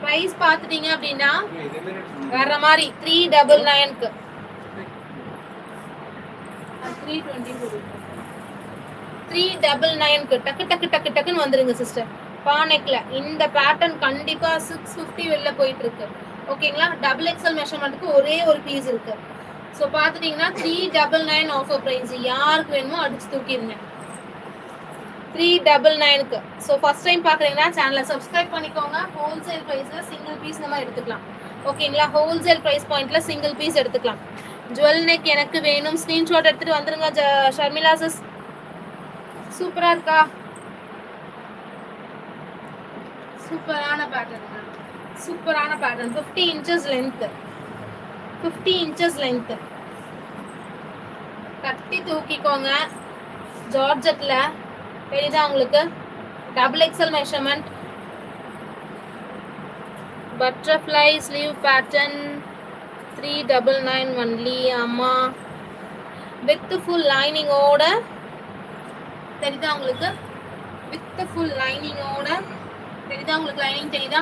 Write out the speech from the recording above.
Price பாத்துட்டீங்க அப்படின்னா வேற மாதிரி 399க்கு 399க்கு டக்கு டக்கு டக்கு டக்குன்னு வந்துருங்க சிஸ்டர். பானெக்ல இந்த பேட்டர்ன் கண்டிப்பா 650 வெளில போயிட்டு இருக்கு. ஓகேங்களா? டபுள் எக்ஸ்எல் மெஷர்மெண்ட்டுக்கு ஒரே ஒரு பீஸ் இருக்கு. ஸோ பார்த்துட்டீங்கன்னா 399 ஆஃபர் ப்ரைஸ். யாருக்கு வேணுமோ அடிச்சு தூக்கிடுங்க 399க்கு. ஸோ ஃபர்ஸ்ட் டைம் பார்க்குறீங்கன்னா சேனலை சப்ஸ்கிரைப் பண்ணிக்கோங்க. ஹோல்சேல் ப்ரைஸில் சிங்கிள் பீஸ் நம்ம எடுத்துக்கலாம். ஓகேங்களா? ஹோல்சேல் ப்ரைஸ் பாயிண்ட்ல சிங்கிள் பீஸ் எடுத்துக்கலாம். ஜுவல் நெக் எனக்கு வேணும், ஸ்க்ரீன்ஷாட் எடுத்துட்டு வந்துருங்க ஷர்மிளா சிஸ். சூப்பரா இருக்கா? சூப்பரான பேட்டர்ன், சூப்பரான pattern. 50 inches length, 50 inches length. கட்டி தூக்கிக்கோங்க. ஜார்ஜெட்ல தெரியுதா உங்களுக்கு? Double XL measurement, butterfly sleeve pattern 399 only. ஆமா, வித் ஃபுல் லைனிங்கோட தெரியுதா உங்களுக்கு? வித் ஃபுல் லைனிங்கோட தெரியுதா உங்களுக்கு? லைனிங் தெரியுதா?